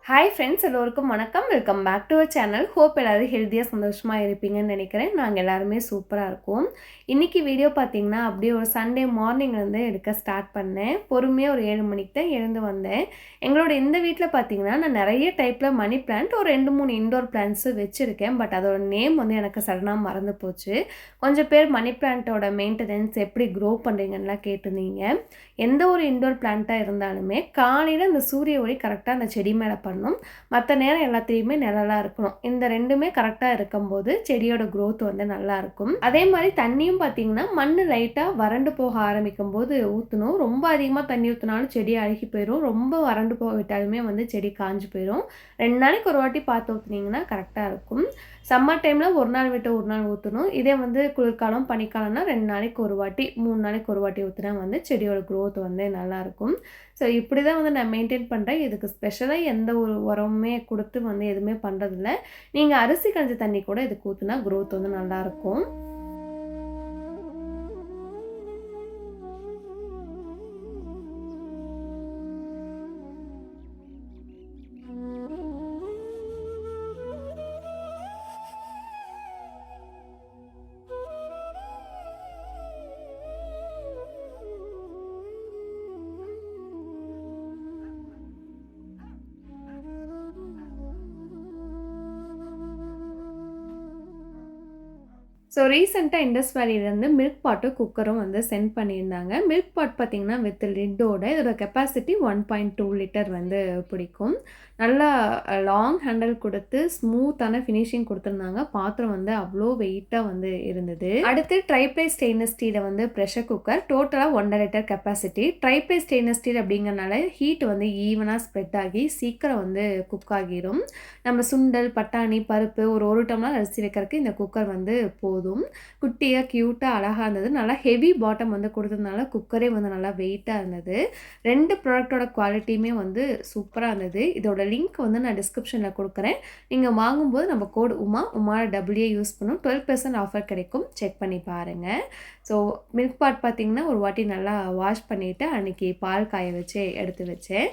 Hi friends, எல்லோருக்கும் வணக்கம். Welcome back to our channel. Hope எல்லோரும் ஹெல்த்தியாக சந்தோஷமாக இருப்பீங்கன்னு நினைக்கிறேன். நாங்கள் எல்லாருமே சூப்பராக இருக்கோம். இன்றைக்கி வீடியோ பார்த்திங்கன்னா அப்படியே ஒரு சண்டே மார்னிங்லேருந்து எடுக்க ஸ்டார்ட் பண்ணேன். பொறுமையாக ஒரு 7 மணிக்கு தான் எழுந்து வந்தேன். எங்களோட இந்த வீட்டில் பார்த்திங்கன்னா நான் நிறைய டைப்பில் மணி பிளான்ட் ஒரு 2-3 இன்டோர் பிளான்ட்ஸு வச்சுருக்கேன். பட் அதோட நேம் வந்து எனக்கு சடனாக மறந்து போச்சு. கொஞ்சம் பேர் மணி பிளான்ட்டோட மெயின்டெனன்ஸ் எப்படி க்ரோ பண்ணுறீங்கன்னுலாம் கேட்டிருந்தீங்க. எந்த ஒரு இன்டோர் பிளான்ட்டாக இருந்தாலுமே காலையில் அந்த சூரிய ஒளி கரெக்டாக அந்த செடி மேலே பண்ணணும். மற்ற நேரம் எல்லாத்துலேயுமே நிழலாக இருக்கணும். இந்த ரெண்டுமே கரெக்டாக இருக்கும்போது செடியோட க்ரோத் வந்து நல்லாயிருக்கும். அதே மாதிரி தண்ணியும் பார்த்திங்கன்னா மண் லைட்டாக வறண்டு போக ஆரம்பிக்கும் போது ஊற்றணும். ரொம்ப அதிகமாக தண்ணி ஊற்றினாலும் செடி அழுகி போயிடும். ரொம்ப வறண்டு போக விட்டாலுமே வந்து செடி காஞ்சு போயிடும். 2 நாளைக்கு ஒரு வாட்டி பார்த்து ஊற்றுனீங்கன்னா கரெக்டாக இருக்கும். சம்மர் டைமில் ஒரு நாள் விட்டு ஒரு நாள் ஊற்றணும். இதே வந்து குளிர்காலம் பனிக்காலம்னா 2 நாளைக்கு ஒரு வாட்டி 3 நாளைக்கு ஒரு வாட்டி ஊற்றினா வந்து செடியோட க்ரோத் வந்து நல்லாயிருக்கும். ஸோ இப்படி தான் வந்து நான் மெயின்டைன் பண்ணுறேன். இதுக்கு ஸ்பெஷலாக எந்த ஒரு உரமுமே கொடுத்து வந்து எதுவுமே பண்ணுறதில்ல. நீங்கள் அரிசி கஞ்சி தண்ணி கூட இதுக்கு ஊற்றினா க்ரோத் வந்து நல்லாயிருக்கும். ஸோ ரீசெண்டாக இண்டஸ் வேலியிலேருந்து மில்க் பாட்டும் குக்கரும் வந்து சென்ட் பண்ணியிருந்தாங்க. மில்க் பாட் பார்த்திங்கன்னா வித் லிட்டோட இதோட கெப்பாசிட்டி 1.2 லிட்டர் வந்து பிடிக்கும். நல்லா லாங் ஹேண்டில் கொடுத்து ஸ்மூத்தான ஃபினிஷிங் கொடுத்துருந்தாங்க. பாத்திரம் வந்து அவ்வளோ வெயிட்டாக வந்து இருந்தது. அடுத்து ட்ரைப்ளை ஸ்டெயின்லெஸ் ஸ்டீலை வந்து ப்ரெஷர் குக்கர் டோட்டலாக 1.5 litre capacity. Tri-ply stainless steel அப்படிங்கிறனால ஹீட் வந்து ஈவனாக ஸ்ப்ரெட் ஆகி சீக்கிரம் வந்து குக் ஆகிரும். நம்ம சுண்டல், பட்டாணி, பருப்பு ஒரு டம்ளர் அரிசி வைக்கிறதுக்கு இந்த குக்கர் வந்து போதும். குட்டியாக க்யூட்டாக அழகாக இருந்தது. நல்லா ஹெவி பாட்டம் வந்து கொடுத்ததுனால குக்கரே வந்து நல்லா வெயிட்டாக இருந்தது. 2 ப்ராடக்டோட குவாலிட்டியுமே வந்து சூப்பராக இருந்தது. இதோட லிங்க் வந்து நான் டிஸ்கிரிப்ஷனில் கொடுக்குறேன். நீங்கள் வாங்கும்போது நம்ம கோடு உமாவோட டபிள்யூ யூஸ் பண்ணும் 12% ஆஃபர் கிடைக்கும். செக் பண்ணி பாருங்கள். ஸோ மில்க் பாட் பார்த்திங்கன்னா ஒரு வாட்டி நல்லா வாஷ் பண்ணிவிட்டு அன்றைக்கி பால் காய வச்சு எடுத்து வச்சேன்.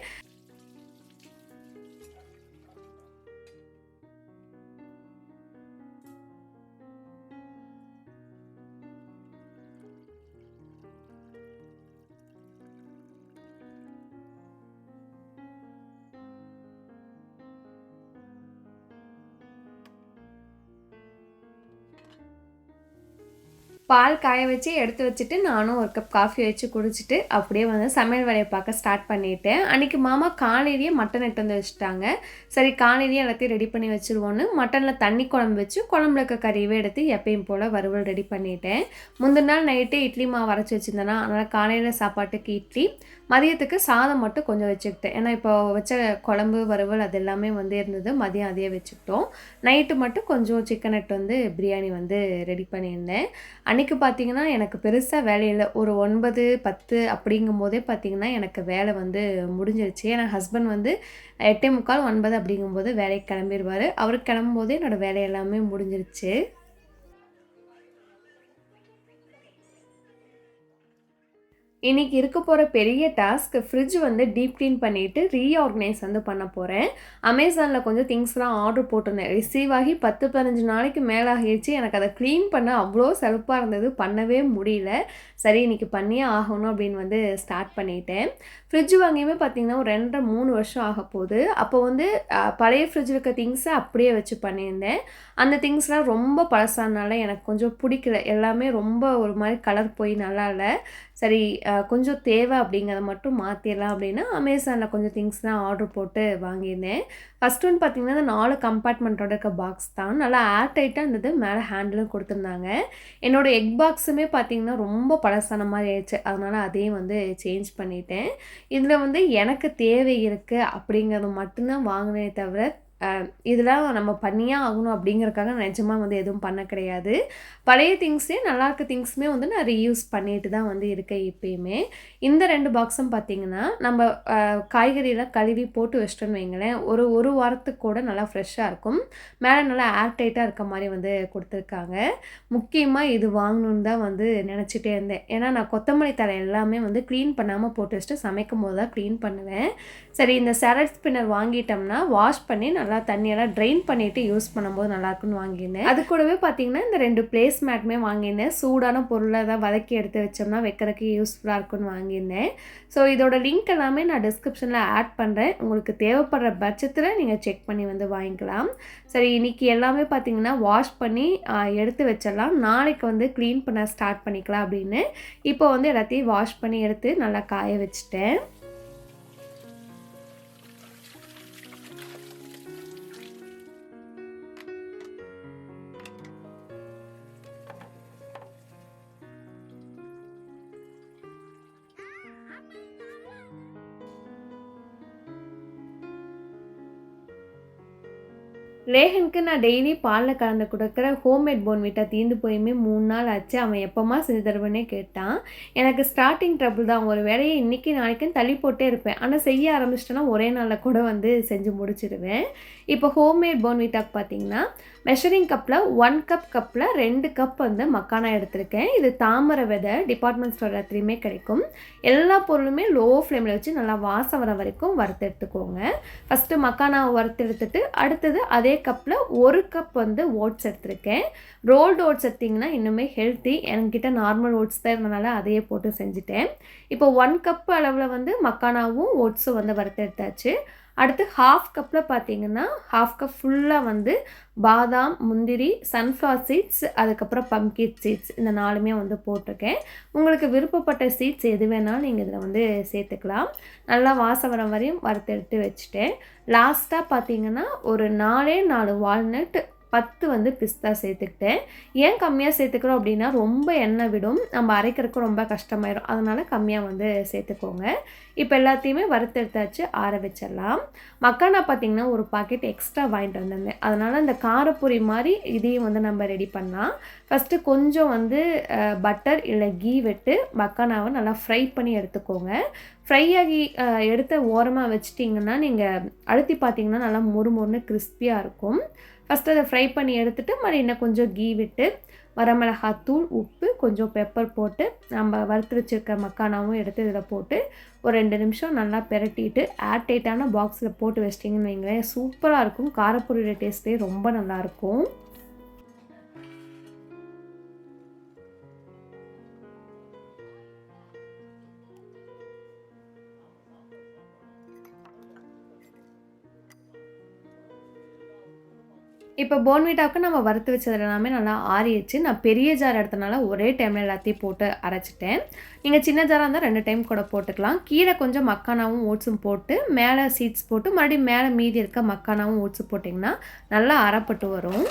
பால் காய வச்சு எடுத்து வச்சுட்டு நானும் ஒரு கப் காஃபி வச்சு குடிச்சிட்டு அப்படியே வந்து சமையல் வேலையை பார்க்க ஸ்டார்ட் பண்ணிட்டேன். அன்றைக்கி மாமா காலையிலேயே மட்டன் எடுத்து வந்து வச்சுட்டாங்க. சரி காலையிலேயே எல்லாத்தையும் ரெடி பண்ணி வச்சுருவோன்னு மட்டனில் தண்ணி குழம்பு வச்சு குழம்புல இருக்க கறியவே எடுத்து எப்பயும் போல் வறுவல் ரெடி பண்ணிட்டேன். முந்தின நாள் நைட்டே இட்லி மாவு அரைச்சி வச்சுருந்தேன்னா அதனால் காலையில் சாப்பாட்டுக்கு இட்லி, மதியத்துக்கு சாதம் மட்டும் கொஞ்சம் வச்சுக்கிட்டேன். ஏன்னா இப்போ வச்ச குழம்பு வறுவல் அது எல்லாமே வந்து இருந்தது. மதியம் அதையே வச்சுக்கிட்டோம். நைட்டு மட்டும் கொஞ்சம் சிக்கன் எடுத்து வந்து பிரியாணி வந்து ரெடி பண்ணியிருந்தேன். அன்றைக்கி பார்த்திங்கன்னா எனக்கு பெருசாக வேலையில் ஒரு 9, 10 அப்படிங்கும்போதே பார்த்திங்கன்னா எனக்கு வேலை வந்து முடிஞ்சிருச்சு. ஏன்னா ஹஸ்பண்ட் வந்து 8:45, 9 அப்படிங்கும்போது வேலைக்கு கிளம்பிடுவார். அவருக்கு கிளம்பும்போதே என்னோடய வேலை எல்லாமே முடிஞ்சிருச்சு. இன்றைக்கி இருக்க போகிற பெரிய டாஸ்க் ஃப்ரிட்ஜ் வந்து டீப் க்ளீன் பண்ணிவிட்டு ரீஆர்கனைஸ் வந்து பண்ண போகிறேன். அமேசானில் கொஞ்சம் திங்ஸ்லாம் ஆர்டர் போட்டிருந்தேன். ரிசீவ் ஆகி 10-15 நாளைக்கு மேலே ஆகிடுச்சு. எனக்கு அதை க்ளீன் பண்ண அவ்வளோ செலப்பாக இருந்தது. பண்ணவே முடியல. சரி இன்றைக்கி பண்ணியே ஆகணும் அப்படின்னு வந்து ஸ்டார்ட் பண்ணிட்டேன். ஃப்ரிட்ஜ் வாங்கியுமே பார்த்திங்கன்னா ஒரு 2-3 வருஷம் ஆக போகுது. அப்போ வந்து பழைய ஃப்ரிட்ஜில் இருக்க திங்ஸை அப்படியே வச்சு பண்ணியிருந்தேன். அந்த திங்ஸ்லாம் ரொம்ப பழசானால எனக்கு கொஞ்சம் பிடிக்கல. எல்லாமே ரொம்ப ஒரு மாதிரி கலர் போய் நல்லா இல்லை. சரி கொஞ்சம் தேவை அப்படிங்கிறத மட்டும் மாற்றிடலாம் அப்படின்னு அமேசானில் கொஞ்சம் திங்ஸ்லாம் ஆர்டர் போட்டு வாங்கியிருந்தேன். ஃபஸ்ட் ஒன் பார்த்திங்கன்னா அந்த 4 கம்பார்ட்மெண்ட்டோட இருக்க பாக்ஸ் தான். நல்லா ஏர் டைட்டாக இருந்தது. மேலே ஹேண்டிலும் கொடுத்துருந்தாங்க. என்னோடய எக் பாக்ஸுமே பார்த்திங்கன்னா ரொம்ப பழசான மாதிரி ஆயிடுச்சு. அதனால் அதையும் வந்து சேஞ்ச் பண்ணிட்டேன். இதில் வந்து எனக்கு தேவை இருக்குது அப்படிங்கிறது மட்டும்தான் வாங்கினே தவிர இதெல்லாம் நம்ம பண்ணியே ஆகணும் அப்படிங்கிறதுக்காக நிஜமா வந்து எதுவும் பண்ண கிடையாது. பழைய திங்ஸே நல்லாயிருக்க திங்ஸுமே வந்து நான் ரீயூஸ் பண்ணிட்டு தான் வந்து இருக்கேன் இப்பயுமே. இந்த 2 பாக்ஸும் பார்த்தீங்கன்னா, நம்ம காய்கறிலாம் கழுவி போட்டு வச்சிட்டோன்னு வைங்களேன், ஒரு வாரத்துக்கு கூட நல்லா ஃப்ரெஷ்ஷாக இருக்கும். மேலே நல்லா ஏர் டைட்டாக இருக்க மாதிரி வந்து கொடுத்துருக்காங்க. முக்கியமா இது வாங்கணுன்னு தான் வந்து நினச்சிட்டே இருந்தேன். ஏன்னா நான் கொத்தமல்லி தழை எல்லாமே வந்து க்ளீன் பண்ணாமல் போட்டு வச்சுட்டு சமைக்கும்போது தான் க்ளீன் பண்ணுவேன். சரி இந்த சாலட் ஸ்பின்னர் வாங்கிட்டோம்னா வாஷ் பண்ணி நல்லா தண்ணியெல்லாம் ட்ரெயின் பண்ணிவிட்டு யூஸ் பண்ணும்போது நல்லாயிருக்குன்னு வாங்கியிருந்தேன். அது கூடவே பார்த்தீங்கன்னா இந்த 2 பிளேஸ் மேட்டுமே வாங்கியிருந்தேன். சூடான பொருளை தான் வதக்கி எடுத்து வச்சோம்னா வைக்கிறதுக்கு யூஸ்ஃபுல்லாக இருக்குன்னு வாங்கியிருந்தேன். ஸோ இதோட லிங்க் எல்லாமே நான் டிஸ்கிரிப்ஷனில் ஆட் பண்ணுறேன். உங்களுக்கு தேவைப்படுற பட்சத்தில் நீங்கள் செக் பண்ணி வந்து வாங்கிக்கலாம். சரி இன்றைக்கி எல்லாமே பார்த்தீங்கன்னா வாஷ் பண்ணி எடுத்து வச்சிடலாம். நாளைக்கு வந்து க்ளீன் பண்ண ஸ்டார்ட் பண்ணிக்கலாம் அப்படின்னு இப்போ வந்து எல்லாத்தையும் வாஷ் பண்ணி எடுத்து நல்லா காய வச்சுட்டேன். லேகனுக்கு நான் டெய்லி பாலில் கலந்து கொடுக்குற ஹோம்மேட் போன்விட்டா தீர்ந்து போயுமே 3 நாள் ஆச்சு. அவன் எப்போமா செஞ்சு தருவேன்னே கேட்டான். எனக்கு ஸ்டார்டிங் ட்ரபிள் தான். ஒரு வேலையை இன்றைக்கி நாளைக்குன்னு தள்ளி போட்டே இருப்பேன். ஆனால் செய்ய ஆரம்பிச்சிட்டேன்னா ஒரே நாளில் கூட வந்து செஞ்சு முடிச்சிடுவேன். இப்போ ஹோம்மேட் போன்விட்டாக்கு பார்த்தீங்கன்னா மெஷரிங் கப்பில் 1 கப்பில் 2 கப் வந்து மக்கானா எடுத்திருக்கேன். இது தாமரை விதை டிபார்ட்மெண்ட் ஸ்டோர் எல்லாத்துலேயுமே கிடைக்கும். எல்லா பொருளுமே லோ ஃப்ளேமில் வச்சு நல்லா வாசம் வர வரைக்கும் வறுத்து எடுத்துக்கோங்க. ஃபஸ்ட்டு மக்கானாவை வறுத்து எடுத்துட்டு அடுத்தது அதே கப்பில் 1 கப் வந்து ஓட்ஸ் எடுத்திருக்கேன். ரோல்டு ஓட்ஸ் எடுத்திங்கன்னா இன்னுமே ஹெல்த்தி. என்கிட்ட நார்மல் ஓட்ஸ் தான் இருந்தனால அதையே போட்டு செஞ்சுட்டேன். இப்போ 1 கப் அளவில் வந்து மக்கானாவும் ஓட்ஸும் வந்து வறுத்து எடுத்தாச்சு. அடுத்து 1/2 கப்பில் பார்த்தீங்கன்னா 1/2 கப் ஃபுல்லாக வந்து பாதாம், முந்திரி, சன்ஃப்ளவர் சீட்ஸ், அதுக்கப்புறம் பம்கின் சீட்ஸ் இந்த 4மே வந்து போட்டிருக்கேன். உங்களுக்கு விருப்பப்பட்ட சீட்ஸ் எது வேணாலும் நீங்கள் இதில் வந்து சேர்த்துக்கலாம். நல்லா வாசம் வர வரையும் வறுத்து எடுத்து வச்சுட்டேன். லாஸ்ட்டாக பார்த்தீங்கன்னா ஒரு 4 வால்நட் 10 வந்து பிஸ்தா சேர்த்துக்கிட்டேன். ஏன் கம்மியாக சேர்த்துக்கிறோம் அப்படின்னா ரொம்ப எண்ணெய் விடும், நம்ம அரைக்கிறதுக்கு ரொம்ப கஷ்டமாயிடும். அதனால் கம்மியாக வந்து சேர்த்துக்கோங்க. இப்போ எல்லாத்தையுமே வறுத்தெடுத்தாச்சு, ஆற வச்சிடலாம். மக்கானா பார்த்திங்கன்னா ஒரு பாக்கெட் எக்ஸ்ட்ரா வாங்கிட்டு வந்திருந்தேன். அதனால் அந்த காரப்பொரி மாதிரி இதையும் வந்து நம்ம ரெடி பண்ணலாம். ஃபஸ்ட்டு கொஞ்சம் வந்து பட்டர் இல்லை கீ விட்டு மக்கானாவை நல்லா ஃப்ரை பண்ணி எடுத்துக்கோங்க. ஃப்ரை ஆகி எடுத்து ஓரமாக வச்சிட்டிங்கன்னா நீங்கள் அழுத்தி பார்த்திங்கன்னா நல்லா மொறுமொறுன்னு கிறிஸ்பியாக இருக்கும். ஃபஸ்ட்டு அதை ஃப்ரை பண்ணி எடுத்துகிட்டு மறுபடியும் இன்னும் கொஞ்சம் கீ விட்டு வரமிளகாத்தூள், உப்பு, கொஞ்சம் பெப்பர் போட்டு நம்ம வறுத்து வச்சுருக்க மக்கானாவும் எடுத்து இதில் போட்டு ஒரு 2 நிமிஷம் நல்லா பெரட்டிட்டு ஏர் டைட்டான பாக்ஸில் போட்டு வச்சிட்டிங்கன்னு வைங்களேன், சூப்பராக இருக்கும். காரப்பொரியோட டேஸ்ட்டே ரொம்ப நல்லாயிருக்கும். இப்போ போன்விட்டாவுக்கு நம்ம வறுத்து வச்சது எல்லாமே நல்லா ஆறிடுச்சு. நான் பெரிய ஜார் எடுத்தனால ஒரே டைமில் எல்லாத்தையும் போட்டு அரைச்சிட்டேன். நீங்கள் சின்ன ஜாராக இருந்தால் 2 டைம் கூட போட்டுக்கலாம். கீழே கொஞ்சம் மக்கானாவும் ஓட்ஸும் போட்டு மேலே சீட்ஸ் போட்டு மறுபடியும் மேலே மீதி இருக்க மக்கானாவும் ஓட்ஸும் போட்டிங்கன்னா நல்லா அரைப்பட்டு வரும்.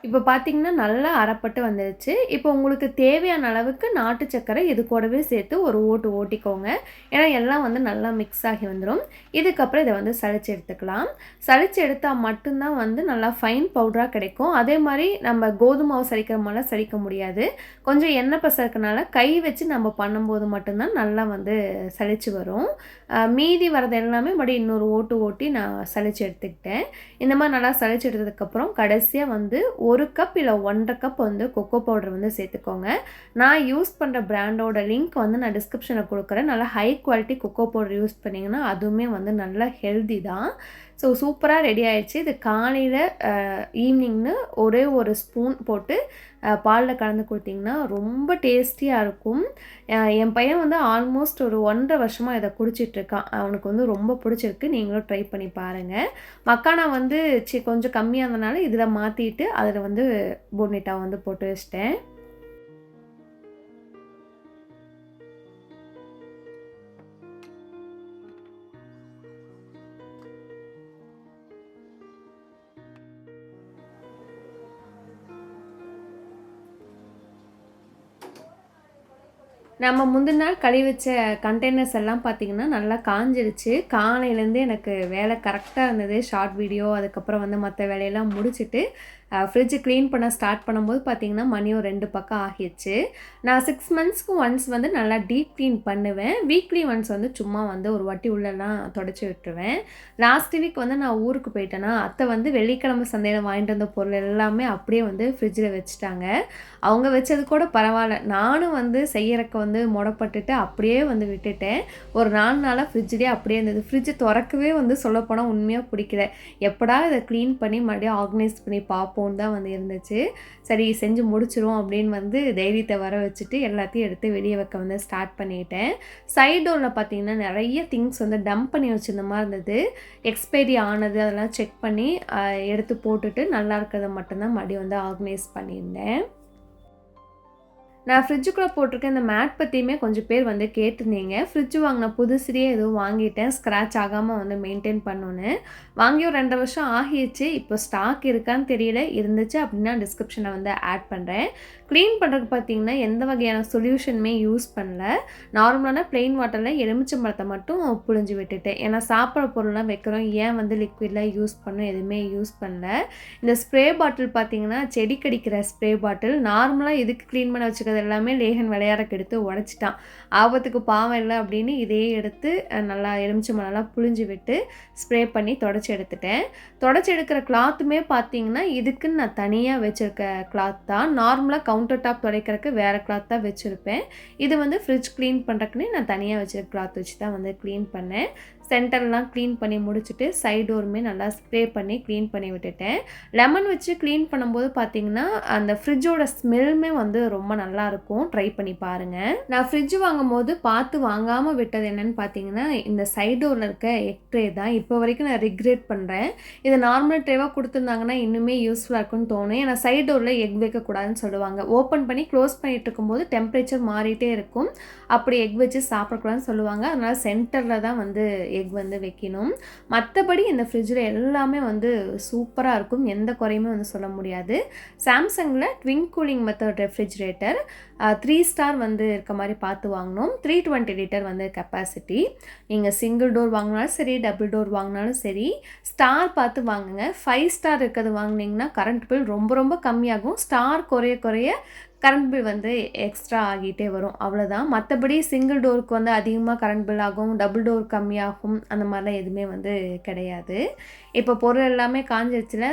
இப்போ பார்த்தீங்கன்னா நல்லா அரைப்பட்டு வந்துருச்சு. இப்போ உங்களுக்கு தேவையான அளவுக்கு நாட்டு சர்க்கரை இது கூடவே சேர்த்து ஒரு ஓட்டு ஓட்டிக்கோங்க. ஏன்னா எல்லாம் வந்து நல்லா மிக்ஸ் ஆகி வந்துடும். இதுக்கப்புறம் இதை வந்து சலிச்சு எடுத்துக்கலாம். சலிச்சு எடுத்தால் மட்டும்தான் வந்து நல்லா ஃபைன் பவுடராக கிடைக்கும். அதே மாதிரி நம்ம கோதுமை மாவு சலிக்கிற மாதிரிலாம் சலிக்க முடியாது. கொஞ்சம் எண்ணெய் பசை இருக்கனால கை வச்சு நம்ம பண்ணும்போது மட்டும்தான் நல்லா வந்து சலிச்சு வரும். மீதி வரது எல்லாமே மறுபடியும் இன்னொரு ஓட்டு ஓட்டி நான் சலிச்சு எடுத்துக்கிட்டேன். இந்த மாதிரி நல்லா சலிச்சு எடுத்ததுக்கப்புறம் கடைசியாக வந்து 1 கப் இல்லை 1.5 கப் வந்து கொக்கோ பவுடர் வந்து சேர்த்துக்கோங்க. நான் யூஸ் பண்ணுற பிராண்டோட லிங்க் வந்து நான் டிஸ்கிரிப்ஷனில் கொடுக்குறேன். நல்லா high quality cocoa powder use பண்ணிங்கன்னா அதுவுமே வந்து நல்லா ஹெல்தி தான். ஸோ சூப்பராக ரெடி ஆகிடுச்சு. இது காலையில் ஈவினிங்னு ஒரே ஒரு ஸ்பூன் போட்டு பாலில் கலந்து கொடுத்தீங்கன்னா ரொம்ப டேஸ்டியாக இருக்கும். என் பையன் வந்து ஆல்மோஸ்ட் ஒரு 1.5 வருஷமாக இதை குடிச்சிட்ருக்கான். அவனுக்கு வந்து ரொம்ப பிடிச்சிருக்கு. நீங்களும் ட்ரை பண்ணி பாருங்கள். மக்கானா வந்து கொஞ்சம் கம்மியாக இருந்தனால இதில் மாற்றிட்டு அதில் வந்து போர்ன்விட்டா வந்து போட்டு வச்சிட்டேன். நம்ம முந்தின நாள் கழுவி வச்ச கண்டெய்னர்ஸ் எல்லாம் பார்த்தீங்கன்னா, நல்லா காஞ்சிருச்சு. காலையிலேருந்தே எனக்கு வேலை கரெக்ட்டா இருந்தது. ஷார்ட் வீடியோ, அதுக்கப்புறம் வந்து மத்த வேலையெல்லாம் முடிச்சுட்டு, ஃப்ரிட்ஜ் க்ளீன் பண்ண ஸ்டார்ட் பண்ணும்போது பார்த்தீங்கன்னா, மணியும் 2 பக்கம் ஆகிருச்சு. நான் 6 மந்த்ஸ்க்கு ஒன்ஸ் வந்து நல்லா டீப் க்ளீன் பண்ணுவேன். வீக்லி ஒன்ஸ் வந்து சும்மா வந்து ஒரு வாட்டி உள்ளலாம் தொடச்சி விட்டுருவேன். லாஸ்ட் வீக் வந்து நான் ஊருக்கு போயிட்டேனா, அத்தை வந்து வெள்ளிக்கிழமை சந்தையில வாங்கிட்டு வந்த பொருள் எல்லாமே அப்படியே வந்து ஃப்ரிட்ஜில வச்சுட்டாங்க. அவங்க வச்சது கூட பரவாயில்ல. நானும் வந்து செய்யறக்கு வந்து மொடப்பட்டுட்டு அப்படியே வந்து விட்டுட்டேன். ஒரு 4 நாளா ஃப்ரிட்ஜ்லேயே அப்படியே இருந்தது. ஃப்ரிட்ஜ் தொறக்கவே வந்து சொல்லப்போனால் உண்மையாக பிடிக்கல. எப்படா இதை க்ளீன் பண்ணி மறுபடியும் ஆர்கனைஸ் பண்ணி பார்ப்போன்னு தான் வந்து இருந்துச்சு. சரி செஞ்சு முடிச்சிருவோம் அப்படின்னு வந்து தைரியத்தை வர வச்சுட்டு எல்லாத்தையும் எடுத்து வெளியே வைக்க வந்து ஸ்டார்ட் பண்ணிட்டேன். சைட் டோரில் பார்த்தீங்கன்னா நிறைய திங்ஸ் வந்து டம்ப் பண்ணி வச்சிருந்த மாதிரி இருந்தது. எக்ஸ்பைரி ஆனது அதெல்லாம் செக் பண்ணி எடுத்து போட்டுட்டு நல்லா இருக்கிறத மட்டும்தான் மறுபடியும் வந்து ஆர்கனைஸ் பண்ணியிருந்தேன். நான் ஃப்ரிட்ஜுக்குள்ளே போட்டிருக்க இந்த மேட் பற்றியுமே கொஞ்சம் பேர் வந்து கேட்டிருந்தீங்க. ஃப்ரிட்ஜ் வாங்கின புதுசுலேயே எதுவும் வாங்கிட்டேன், ஸ்க்ராட்ச் ஆகாமல் வந்து மெயின்டைன் பண்ணணுன்னு. வாங்கி ஒரு 2 வருஷம் ஆகிடுச்சு. இப்போ ஸ்டாக் இருக்கான்னு தெரியல. இருந்துச்சு அப்படின்னா டிஸ்கிரிப்ஷனில் வந்து ஆட் பண்ணுறேன். க்ளீன் பண்ணுறதுக்கு பார்த்தீங்கன்னா எந்த வகையான சொல்யூஷனுமே யூஸ் பண்ணல. நார்மலான ப்ளெயின் வாட்டரில் எலுமிச்சம்பழத்தை மட்டும் புழிஞ்சு விட்டுட்டேன். ஏன்னா சாப்பிட்ற பொருள்லாம் வைக்கிறோம், ஏன் வந்து லிக்விட்லாம் யூஸ் பண்ணணும், எதுவுமே யூஸ் பண்ணல. இந்த ஸ்ப்ரே பாட்டில் பார்த்தீங்கன்னா செடி கடிக்கிற ஸ்ப்ரே பாட்டில். நார்மலாக இதுக்கு க்ளீன் பண்ண வச்சுக்கிறது எல்லாமே லேகன் விளையாடக்கு எடுத்து உடச்சிட்டான். ஆபத்துக்கு பாவம் இல்லை அப்படின்னு இதையே எடுத்து நல்லா எலுமிச்சம்பழம்லாம் புழிஞ்சு விட்டு ஸ்ப்ரே பண்ணி தொடச்சி எடுத்துட்டேன். தொடச்சி எடுக்கிற கிளாத்துமே பார்த்தீங்கன்னா இதுக்குன்னு நான் தனியாக வச்சுருக்க கிளாத் தான். நார்மலாக கவுண்டர் டாப் துடைக்கிறதுக்கு வேறு கிளாத் தான் வச்சுருப்பேன். இது வந்து ஃப்ரிட்ஜ் க்ளீன் பண்ணுறக்குன்னு நான் தனியாக வச்சுருக்க கிளாத் வச்சு தான் வந்து க்ளீன் பண்ணேன். சென்டர்லாம் க்ளீன் பண்ணி முடிச்சுட்டு சைடு டோருமே நல்லா ஸ்ப்ரே பண்ணி க்ளீன் பண்ணி விட்டுட்டேன். லெமன் வச்சு க்ளீன் பண்ணும்போது பார்த்தீங்கன்னா அந்த ஃப்ரிட்ஜோட ஸ்மெல்லுமே வந்து ரொம்ப நல்லாயிருக்கும். ட்ரை பண்ணி பாருங்கள். நான் ஃப்ரிட்ஜ் வாங்கும்போது பார்த்து வாங்காமல் விட்டது என்னென்னு பார்த்தீங்கன்னா இந்த சைடு டோரில் இருக்க எக் ட்ரே தான். இப்போ வரைக்கும் நான் ரிக்ரெட் பண்ணுறேன். இது நார்மல் ட்ரேவாக கொடுத்துருந்தாங்கன்னா இன்னுமே யூஸ்ஃபுல்லாக இருக்குன்னு தோணும். ஏன்னா சைடு டோரில் எக் வைக்கக்கூடாதுன்னு சொல்லுவாங்க. ஓப்பன் பண்ணி க்ளோஸ் பண்ணிட்டு இருக்கும்போது டெம்பரேச்சர் மாறிட்டே இருக்கும். அப்படி எக் வச்சு சாப்பிடக்கூடாதுன்னு சொல்லுவாங்க. அதனால் சென்டரில் தான் வந்து எக் வந்து வைக்கணும். மற்றபடி இந்த ஃப்ரிட்ஜில் எல்லாமே வந்து சூப்பராக இருக்கும். எந்த குறையுமே வந்து சொல்ல முடியாது. சாம்சங்கில் twin cooling method refrigerator 3 star வந்து இருக்க மாதிரி பார்த்து வாங்கினோம். 320 லிட்டர் வந்து கெப்பாசிட்டி. நீங்கள் சிங்கிள் டோர் வாங்கினாலும் சரி, டபுள் டோர் வாங்கினாலும் சரி, ஸ்டார் பார்த்து வாங்குங்க. 5 ஸ்டார் இருக்கிறது வாங்கினீங்கன்னா கரண்ட் பில் ரொம்ப ரொம்ப கம்மியாகும். ஸ்டார் குறைய குறைய கரண்ட் பில் வந்து எக்ஸ்ட்ரா ஆகிட்டே வரும். அவ்வளோதான். மற்றபடி சிங்கிள் டோருக்கு வந்து அதிகமாக கரண்ட் பில் ஆகும், டபுள் டோர் கம்மியாகும், அந்த மாதிரிலாம் எதுவுமே வந்து கிடையாது. இப்போ பொருள் எல்லாமே காஞ்சிருச்சுல,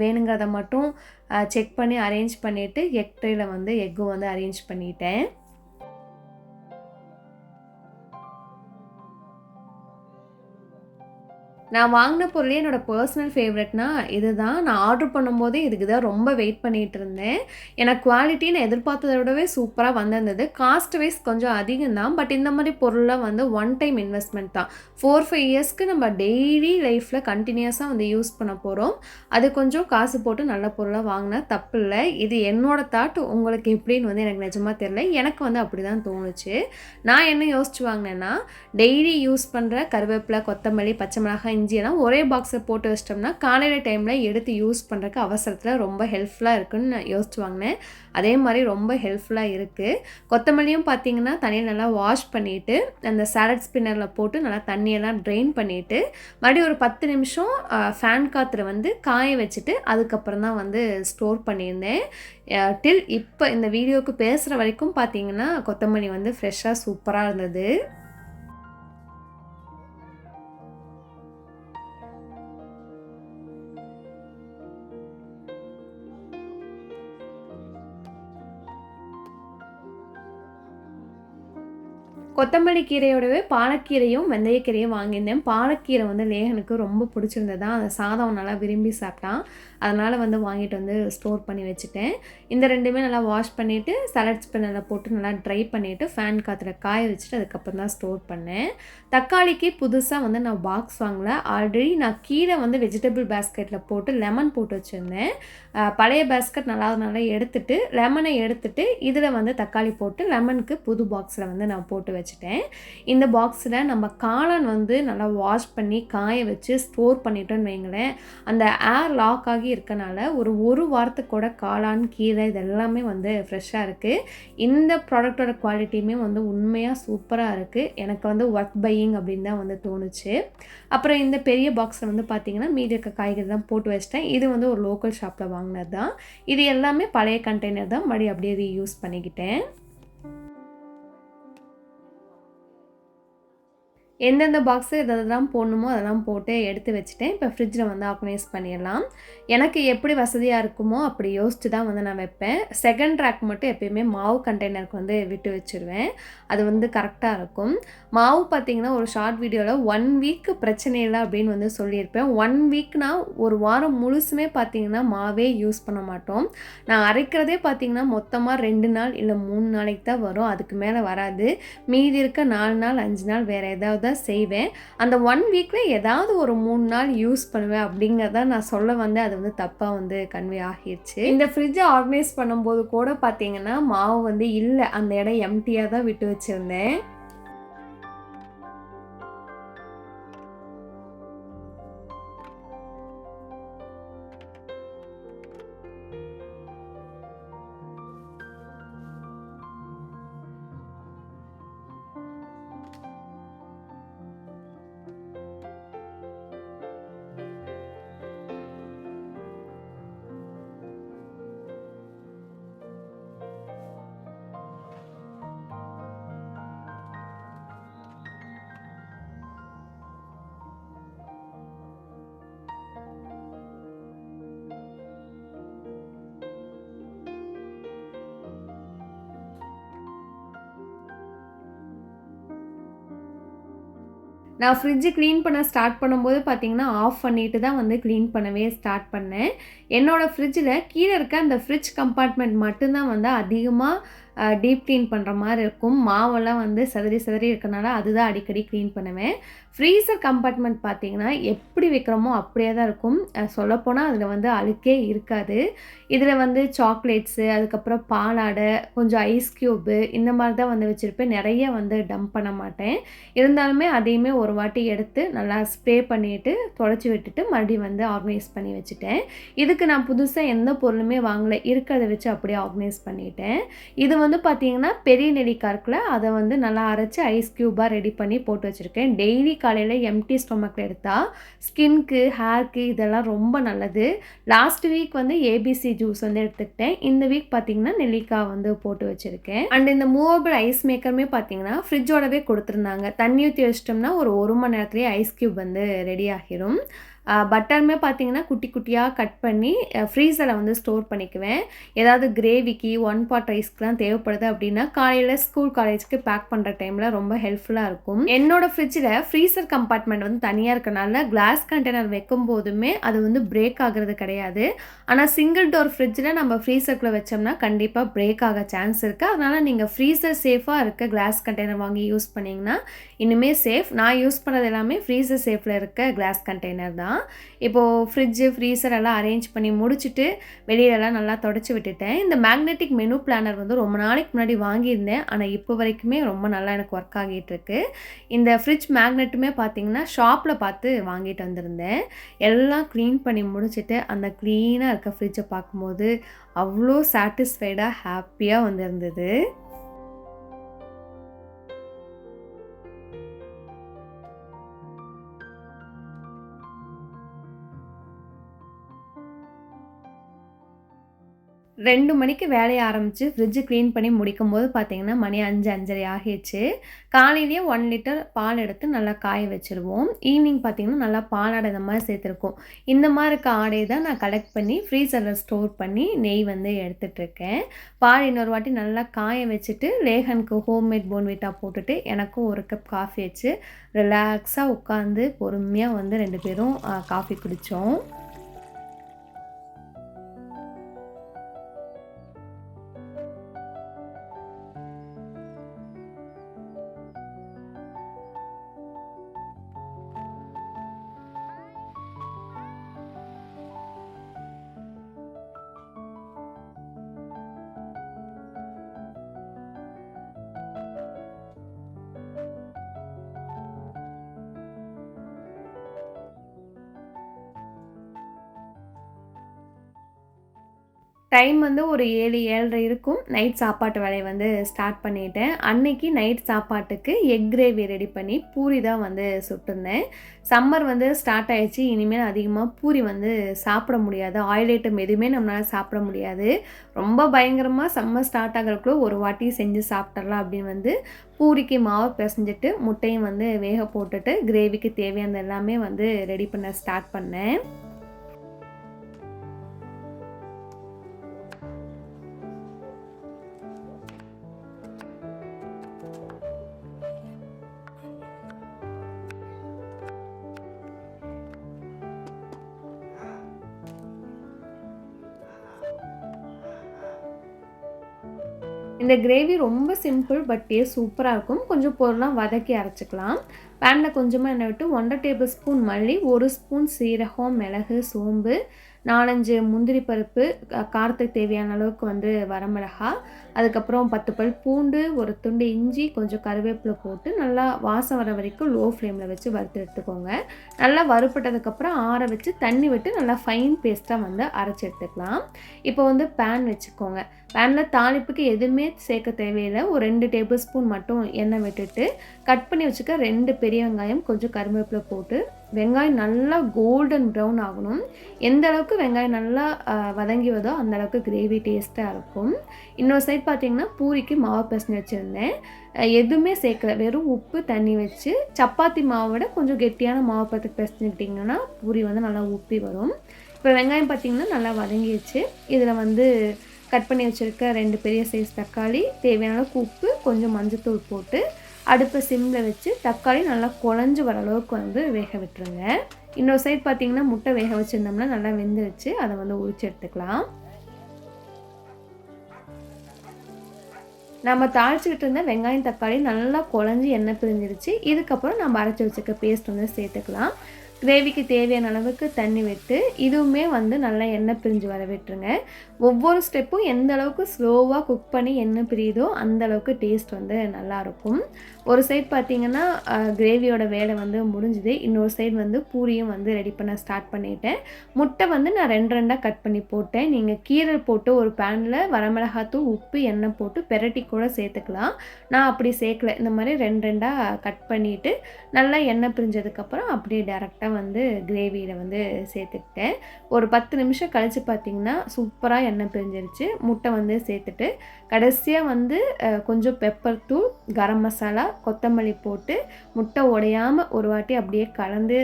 வேணுங்கிறத மட்டும் செக் பண்ணி அரேஞ்ச் பண்ணிவிட்டு எக் ட்ரேயில் வந்து எக்கும் வந்து அரேஞ்ச் பண்ணிட்டேன். நான் வாங்கின பொருளே என்னோட பர்சனல் ஃபேவரெட்னா இதுதான். நான் ஆர்டர் பண்ணும்போதே இதுக்கு தான் ரொம்ப வெயிட் பண்ணிட்டு இருந்தேன். எனக்கு குவாலிட்டி நான் எதிர்பார்த்தத விடவே சூப்பரா வந்திருந்தது. காஸ்ட் வைஸ் கொஞ்சம் அதிகம் தான். பட் இந்த மாதிரி பொருள்லாம் வந்து ஒன் டைம் இன்வெஸ்ட்மெண்ட் தான். 4, 5 இயர்ஸ்க்கு நம்ம டெய்லி லைஃப்பில் கண்டினியூஸாக வந்து யூஸ் பண்ண போகிறோம். அது கொஞ்சம் காசு போட்டு நல்ல பொருளாக வாங்கினா தப்பில்லை. இது என்னோட தாட். உங்களுக்கு எப்படின்னு வந்து எனக்கு நிஜமாக தெரியல. எனக்கு வந்து அப்படி தான் தோணுச்சு. நான் என்ன யோசிச்சு வாங்கினேன்னா, டெய்லி யூஸ் பண்ணுற கருவேப்பிலை, கொத்தமல்லி, பச்சை மிளகாய், இஞ்சியெல்லாம் ஒரே பாக்ஸில் போட்டு வச்சிட்டோம்னா காலையில் டைமில் எடுத்து யூஸ் பண்ணுறக்கு அவசரத்தில் ரொம்ப ஹெல்ப்ஃபுல்லாக இருக்குன்னு நான் யோசிச்சு வாங்கினேன். அதே மாதிரி ரொம்ப ஹெல்ப்ஃபுல்லாக இருக்குது. கொத்தமல்லியும் பார்த்தீங்கன்னா தண்ணியில் நல்லா வாஷ் பண்ணிவிட்டு அந்த சாலட் ஸ்பின்னரில் போட்டு நல்லா தண்ணியெல்லாம் ட்ரெயின் பண்ணிவிட்டு மறுபடியும் ஒரு 10 நிமிஷம் ஃபேன் காற்றுல வந்து காய வச்சுட்டு அதுக்கப்புறம் தான் வந்து ஸ்டோர் பண்ணியிருந்தேன். டில் இப்போ இந்த வீடியோவுக்கு பேசுகிற வரைக்கும் பார்த்தீங்கன்னா கொத்தமல்லி வந்து ஃப்ரெஷ்ஷாக சூப்பராக இருந்தது. கொத்தமல்லி கீரையோடவே பாலக்கீரையும் வெந்தயக்கீரையும் வாங்கியிருந்தேன். பாலக்கீரை வந்து லேகனுக்கு ரொம்ப பிடிச்சிருந்ததா, அந்த சாதம் நல்லா விரும்பி சாப்பிட்டான். அதனால் வந்து வாங்கிட்டு வந்து ஸ்டோர் பண்ணி வச்சுட்டேன். இந்த 2மே நல்லா வாஷ் பண்ணிவிட்டு சலட் ஸ்பின்னரில் போட்டு நல்லா ட்ரை பண்ணிவிட்டு ஃபேன் காற்றுல காய வச்சுட்டு அதுக்கப்புறம் தான் ஸ்டோர் பண்ணேன். தக்காளிக்கு புதுசாக வந்து நான் பாக்ஸ் வாங்கல. ஆல்ரெடி நான் கீரை வந்து வெஜிடபிள் பேஸ்கெட்டில் போட்டு லெமன் போட்டு வச்சுருந்தேன். பழைய பேஸ்கெட் நல்லா எடுத்துட்டு லெமனை எடுத்துட்டு இதில் வந்து தக்காளி போட்டு லெமனுக்கு புது பாக்ஸில் வந்து நான் போட்டு வச்சுட்டேன். இந்த பாக்ஸில் நம்ம காளான் வந்து நல்லா வாஷ் பண்ணி காய வச்சு ஸ்டோர் பண்ணிட்டோன்னு வைங்களேன், அந்த ஏர் லாக் ஆகி இருக்கனால ஒரு வாரத்துக்கு கூட காளான் கீரை இது எல்லாமே வந்து ஃப்ரெஷ்ஷாக இருக்குது. இந்த ப்ராடக்டோட குவாலிட்டியுமே வந்து உண்மையாக சூப்பராக இருக்குது. எனக்கு வந்து ஒர்த் பையிங் அப்படின்னு தான் வந்து தோணுச்சு. அப்புறம் இந்த பெரிய பாக்ஸில் வந்து பார்த்திங்கன்னா மீதி இருக்க காய்கறி தான் போட்டு வச்சிட்டேன். இது வந்து ஒரு லோக்கல் ஷாப்பில் வாங்கினது தான். இது எல்லாமே பழைய கண்டெய்னர் தான், மறுபடியும் அப்படியே ரீயூஸ் பண்ணிக்கிட்டேன். எந்தெந்த பாக்ஸு இதெல்லாம் போடணுமோ அதெல்லாம் போட்டு எடுத்து வச்சுட்டேன். இப்போ ஃப்ரிட்ஜில் வந்து ஆர்கனைஸ் பண்ணிடலாம். எனக்கு எப்படி வசதியாக இருக்குமோ அப்படி யோசித்து தான் வந்து நான் வைப்பேன். செகண்ட் ரேக் மட்டும் எப்பயுமே மாவு கண்டெய்னருக்கு வந்து விட்டு வச்சுருவேன். அது வந்து கரெக்டாக இருக்கும். மாவு பார்த்திங்கன்னா ஒரு ஷார்ட் வீடியோவில் 1 வீக்கு பிரச்சனை இல்லை அப்படின்னு வந்து சொல்லியிருப்பேன். 1 வீக்னா ஒரு வாரம் முழுசுமே பார்த்திங்கன்னா மாவே யூஸ் பண்ண மாட்டோம். நான் அரைக்கிறதே பார்த்திங்கன்னா மொத்தமாக 2 நாள் இல்லை 3 நாளைக்கு தான் வரும். அதுக்கு மேலே வராது. மீதி இருக்க 4 நாள் 5 நாள் வேறு ஏதாவது தான் செய்வேன். அந்த 1 வீக்கில் ஏதாவது ஒரு 3 நாள் யூஸ் பண்ணுவேன் அப்படிங்கிறத நான் சொல்ல வந்து அது வந்து தப்பாக வந்து கன்வே ஆகிடுச்சு. இந்த ஃப்ரிட்ஜை ஆர்கனைஸ் பண்ணும்போது கூட பார்த்தீங்கன்னா மாவு வந்து இல்லை, அந்த இடம் எம்டியாக தான் விட்டு வச்சுருந்தேன். நான் ஃப்ரிட்ஜு க்ளீன் பண்ண ஸ்டார்ட் பண்ணும்போது பார்த்தீங்கன்னா, ஆஃப் பண்ணிட்டு தான் வந்து க்ளீன் பண்ணவே ஸ்டார்ட் பண்ணேன். என்னோடய ஃப்ரிட்ஜில் கீழே இருக்க அந்த ஃப்ரிட்ஜ் கம்பார்ட்மெண்ட் மட்டும்தான் வந்து அதிகமாக டீப் க்ளீன் பண்ணுற மாதிரி இருக்கும். மாவெல்லாம் வந்து சிதறி சிதறி இருக்கனால அதுதான் அடிக்கடி க்ளீன் பண்ணுவேன். ஃப்ரீசர் கம்பார்ட்மெண்ட் பார்த்தீங்கன்னா, எப்படி வைக்கிறோமோ அப்படியே தான் இருக்கும். சொல்லப்போனால் அதில் வந்து அழுக்கே இருக்காது. இதில் வந்து சாக்லேட்ஸு, அதுக்கப்புறம் பாலாடை, கொஞ்சம் ஐஸ் க்யூபு இந்த மாதிரி தான் வந்து வச்சுருப்பேன். நிறைய வந்து டம்ப் பண்ண மாட்டேன். இருந்தாலுமே அதையுமே ஒரு வாட்டி எடுத்து நல்லா ஸ்ப்ரே பண்ணிவிட்டு தொடச்சி விட்டுட்டு மறுபடியும் வந்து ஆர்கனைஸ் பண்ணி வச்சுட்டேன். இதுக்கு நான் புதுசாக எந்த பொருளுமே வாங்கலை, இருக்கிறத வச்சு அப்படியே ஆர்கனைஸ் பண்ணிட்டேன். இது வந்து பார்த்தீங்கன்னா பெரிய நெல்லிக்காய் இருக்குல்ல, அதை வந்து நல்லா அரைச்சி ஐஸ் க்யூபாக ரெடி பண்ணி போட்டு வச்சுருக்கேன். டெய்லி காலையில் எம்டி ஸ்டொமக்கில் எடுத்தால் ஸ்கின்க்கு, ஹேர்க்கு இதெல்லாம் ரொம்ப நல்லது. லாஸ்ட் வீக் வந்து ஏபிசி ஜூஸ் வந்து எடுத்துக்கிட்டேன். இந்த வீக் பார்த்தீங்கன்னா நெல்லிக்காய் வந்து போட்டு வச்சுருக்கேன். அண்ட் இந்த மூவபிள் ஐஸ் மேக்கருமே பார்த்தீங்கன்னா ஃப்ரிட்ஜோடவே கொடுத்துருந்தாங்க. தண்ணி ஊற்றி வச்சிட்டோம்னா ஒரு மணி நேரத்துலேயே ஐஸ் க்யூப் வந்து ரெடி ஆகிரும். பட்டருமே பார்த்தீங்கன்னா குட்டி குட்டியாக கட் பண்ணி ஃப்ரீசரில் வந்து ஸ்டோர் பண்ணிக்குவேன். ஏதாவது கிரேவிக்கு 1 பாட் ரைஸ்க்குலாம் தேவைப்படுது அப்படின்னா காலையில் ஸ்கூல் காலேஜுக்கு பேக் பண்ணுற டைமில் ரொம்ப ஹெல்ப்ஃபுல்லாக இருக்கும். என்னோடய ஃப்ரிட்ஜில் ஃப்ரீசர் கம்பார்ட்மெண்ட் வந்து தனியாக இருக்கனால கிளாஸ் கண்டெய்னர் வைக்கும் போதுமே அது வந்து பிரேக் ஆகிறது கிடையாது. ஆனால் சிங்கிள் டோர் ஃப்ரிட்ஜில் நம்ம ஃப்ரீசருக்குள்ளே வச்சோம்னா கண்டிப்பாக பிரேக் ஆக சான்ஸ் இருக்குது. அதனால் நீங்கள் ஃப்ரீசர் சேஃபாக இருக்க கிளாஸ் கண்டெய்னர் வாங்கி யூஸ் பண்ணிங்கன்னா இனிமேல் சேஃப். நான் யூஸ் பண்ணுறது எல்லாமே ஃப்ரீசர் சேஃபில் இருக்க கிளாஸ் கண்டெய்னர் தான். இப்போது ஃப்ரிட்ஜு, ஃப்ரீசர் எல்லாம் அரேஞ்ச் பண்ணி முடிச்சுட்டு வெளியிலலாம் நல்லா தொடச்சி விட்டுட்டேன். இந்த மேக்னெட்டிக் மெனு பிளானர் வந்து ரொம்ப நாளைக்கு முன்னாடி வாங்கியிருந்தேன். ஆனால் இப்போ வரைக்குமே ரொம்ப நல்லா எனக்கு ஒர்க் ஆகிட்டு இருக்கு. இந்த ஃப்ரிட்ஜ் மேக்னெட்டுமே பார்த்தீங்கன்னா ஷாப்பில் பார்த்து வாங்கிட்டு வந்திருந்தேன். எல்லாம் க்ளீன் பண்ணி முடிச்சுட்டு அந்த க்ளீனாக இருக்க ஃப்ரிட்ஜை பார்க்கும்போது அவ்வளோ சாட்டிஸ்ஃபைடாக ஹாப்பியாக வந்திருந்தது. 2 மணிக்கு வேலைய ஆரம்பிச்சு ஃப்ரிட்ஜ் க்ளீன் பண்ணி முடிக்கும்போது பார்த்தீங்கன்னா, மணி 5, 5:30 ஆகிருச்சு. காலையிலேயே 1 லிட்டர் பால் எடுத்து நல்லா காய வச்சுருவோம். ஈவினிங் பார்த்தீங்கன்னா, நல்லா பாலாடை இந்த மாரி சேர்த்துருக்கோம். இந்த மாரி இருக்க ஆடைய தான் நான் கலெக்ட் பண்ணி ஃப்ரீசர்ல ஸ்டோர் பண்ணி நெய் வந்து எடுத்துட்டுருக்கேன். பால் இன்னொரு வாட்டி நல்லா காய வச்சுட்டு, லேகனுக்கு ஹோம்மேட் போர்ன்விட்டா போட்டுட்டு, எனக்கும் 1 கப் காஃபி வச்சு, ரிலாக்ஸா உட்காந்து பொறுமையா வந்து 2 பேரும் காஃபி குடிச்சோம். டைம் வந்து ஒரு 7, 7:30 இருக்கும். நைட் சாப்பாட்டு வேலைய வந்து ஸ்டார்ட் பண்ணிட்டேன். அன்னைக்கு நைட் சாப்பாட்டுக்கு எக் கிரேவி ரெடி பண்ணி பூரி தான் வந்து சுட்டிருந்தேன். சம்மர் வந்து ஸ்டார்ட் ஆயிடுச்சு. இனிமேல் அதிகமா பூரி வந்து சாப்பிட முடியாது. ஆயில் ஐட்டம் எதுவுமே நம்மளால சாப்பிட முடியாது. ரொம்ப பயங்கரமா சம்மர் ஸ்டார்ட் ஆகுறதுக்குள்ள ஒரு வாட்டி செஞ்சு சாப்பிட்றலாம் அப்படின்னு வந்து பூரிக்கு மாவு பிசைஞ்சிட்டு, முட்டையும் வந்து வேக போட்டுட்டு, கிரேவிக்கு தேவையானது எல்லாமே வந்து ரெடி பண்ண ஸ்டார்ட் பண்ணேன். இந்த கிரேவி ரொம்ப சிம்பிள் பட் டேஸ்ட் சூப்பரா இருக்கும். கொஞ்சம் பொருள்லாம் வதக்கி அரைச்சுக்கலாம். பேன்ல கொஞ்சமா எண்ணெய் விட்டு 1 1/2 டேபிள் ஸ்பூன் மல்லி, 1 ஸ்பூன் சீரகம், மிளகு, சோம்பு, 4, 5 முந்திரி பருப்பு, காரத்துக்கு தேவையான அளவுக்கு வந்து வரமிளகா, அதுக்கப்புறம் 10 பல் பூண்டு, ஒரு துண்டு இஞ்சி, கொஞ்சம் கருவேப்பிலை போட்டு நல்லா வாசம் வர வரைக்கும் லோ ஃப்ளேமில் வச்சு வறுத்து எடுத்துக்கோங்க. நல்லா வறுப்பட்டதுக்கப்புறம் ஆற வச்சு தண்ணி விட்டு நல்லா ஃபைன் பேஸ்ட்டாக வந்து அரைச்சி எடுத்துக்கலாம். இப்போ வந்து பேன் வச்சுக்கோங்க. பேனில் தாளிப்புக்கு எதுவுமே சேர்க்க தேவையில்லை. ஒரு 2 டேபிள் ஸ்பூன் மட்டும் எண்ணெய் விட்டுட்டு கட் பண்ணி வச்சுக்க 2 பெரிய வெங்காயம், கொஞ்சம் கருவேப்பிலை போட்டு வெங்காயம் நல்லா கோல்டன் ப்ரௌன் ஆகணும். எந்த அளவுக்கு வெங்காயம் நல்லா வதங்கி வருதோ அந்த அளவுக்கு கிரேவி டேஸ்ட்டாக இருக்கும். இன்னொரு சைட் பார்த்தீங்கன்னா பூரிக்கு மாவு பிசைஞ்சு வச்சுருந்தேன். எதுவுமே சேர்க்கல, வெறும் உப்பு தண்ணி வச்சு சப்பாத்தி மாவை விட கொஞ்சம் கெட்டியான மாவு பார்த்து பிசைஞ்சுக்கிட்டிங்கன்னா பூரி வந்து நல்லா உப்பி வரும். இப்போ வெங்காயம் பார்த்திங்கன்னா நல்லா வதங்கிடுச்சு. இதில் வந்து கட் பண்ணி வச்சுருக்க 2 பெரிய சைஸ் தக்காளி, தேவையான அளவுக்கு உப்பு, கொஞ்சம் மஞ்சத்தூள் போட்டு அடுப்பை சிம்மில் வச்சு தக்காளி நல்லா குழஞ்சி வர அளவுக்கு வந்து வேக விட்டுருங்க. இன்னொரு சைட் பார்த்திங்கன்னா முட்டை வேக வச்சுருந்தோம்னா நல்லா வெந்துருச்சு. அதை வந்து உரிச்சு எடுத்துக்கலாம். நம்ம தாளிச்சுக்கிட்டு இருந்த வெங்காயம் தக்காளி நல்லா குழஞ்சி எண்ணெய் பிரிஞ்சிருச்சு. இதுக்கப்புறம் நம்ம அரைச்சி வச்சுக்க பேஸ்ட் வந்து சேர்த்துக்கலாம். கிரேவிக்கு தேவையான அளவுக்கு தண்ணி விட்டு இதுவுமே வந்து நல்லா எண்ணெய் பிரிஞ்சு வர விட்டுருங்க. ஒவ்வொரு ஸ்டெப்பும் எந்த அளவுக்கு ஸ்லோவாக குக் பண்ணி எண்ணெய் பிரியுதோ அந்த அளவுக்கு டேஸ்ட் வந்து நல்லாயிருக்கும். ஒரு சைட் பார்த்திங்கன்னா கிரேவியோட வேலை வந்து முடிஞ்சுது. இன்னொரு சைடு வந்து பூரியும் வந்து ரெடி பண்ண ஸ்டார்ட் பண்ணிட்டேன். முட்டை வந்து நான் 2 2 கட் பண்ணி போட்டேன். நீங்கள் கீரல் போட்டு ஒரு பேனில் வரமிளகாத்தூள், உப்பு, எண்ணெய் போட்டு பெரட்டி கூட சேர்த்துக்கலாம். நான் அப்படி சேர்க்கல. இந்த மாதிரி 2 2 கட் பண்ணிவிட்டு நல்லா எண்ணெய் பிரிஞ்சதுக்கப்புறம் அப்படியே டேரெக்டாக வந்து கிரேவியில் வந்து சேர்த்துக்கிட்டேன். ஒரு 10 நிமிஷம் கழித்து பார்த்திங்கன்னா சூப்பராக எண்ணெய் பிரிஞ்சிருச்சு. முட்டை வந்து சேர்த்துட்டு கடைசியாக வந்து கொஞ்சம் பெப்பர் தூள், கரம் மசாலா, கொத்தமல்லி போட்டு முட்டை உடையாமல் ஒரு வாட்டி அப்படியே கலந்து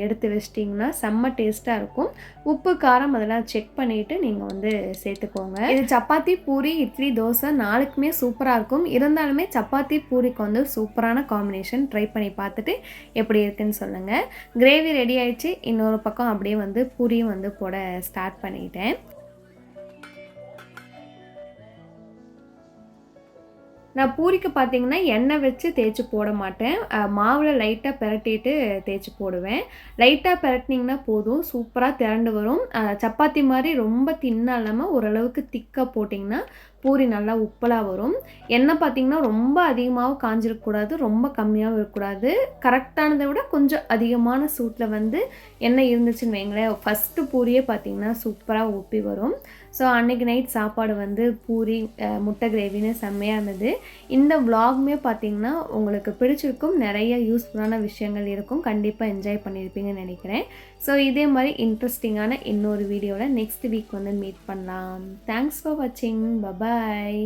எடுத்து வச்சிட்டிங்கன்னா செம்ம டேஸ்ட்டாக இருக்கும். உப்பு, காரம் அதெல்லாம் செக் பண்ணிவிட்டு நீங்கள் வந்து சேர்த்துக்கோங்க. இது சப்பாத்தி, பூரி, இட்லி, தோசை 4க்குமே சூப்பராக இருக்கும். இருந்தாலுமே சப்பாத்தி பூரிக்கு வந்து சூப்பரான காம்பினேஷன். ட்ரை பண்ணி பார்த்துட்டு எப்படி இருக்குன்னு சொல்லுங்கள். கிரேவி ரெடி ஆயிடுச்சு. இன்னொரு பக்கம் அப்படியே வந்து பூரியும் வந்து போட ஸ்டார்ட் பண்ணிட்டேன். நான் பூரிக்கு பார்த்தீங்கன்னா எண்ணெய் வச்சு தேய்ச்சி போட மாட்டேன். மாவில் லைட்டாக பெரட்டிட்டு தேய்ச்சி போடுவேன். லைட்டாக பெரட்டினீங்கன்னா போதும், சூப்பராக திரண்டு வரும். சப்பாத்தி மாதிரி ரொம்ப தின்னாக இல்லாமல் ஓரளவுக்கு திக்காக போட்டிங்கன்னா பூரி நல்லா உப்பலாக வரும். எண்ணெய் பார்த்திங்கன்னா ரொம்ப அதிகமாகவும் காஞ்சிருக்கக்கூடாது, ரொம்ப கம்மியாகவும் இருக்கக்கூடாது. கரெக்டானதை விட கொஞ்சம் அதிகமான சூட்டில் வந்து எண்ணெய் இருந்துச்சுன்னு வைங்களேன், ஃபஸ்ட்டு பூரியே பார்த்திங்கன்னா சூப்பராக உப்பி வரும். ஸோ அன்றைக்கி நைட் சாப்பாடு வந்து பூரி, முட்டை கிரேவின்னு செம்மையாக இருந்தது. இந்த விலாகுமே பார்த்திங்கன்னா உங்களுக்கு பிடிச்சிருக்கும். நிறைய யூஸ்ஃபுல்லான விஷயங்கள் இருக்கும். கண்டிப்பாக என்ஜாய் பண்ணியிருப்பீங்கன்னு நினைக்கிறேன். ஸோ இதே மாதிரி இன்ட்ரெஸ்டிங்கான இன்னொரு வீடியோவில் நெக்ஸ்ட் வீக் வந்து மீட் பண்ணலாம். தேங்க்ஸ் ஃபார் வாட்சிங். பபாய்.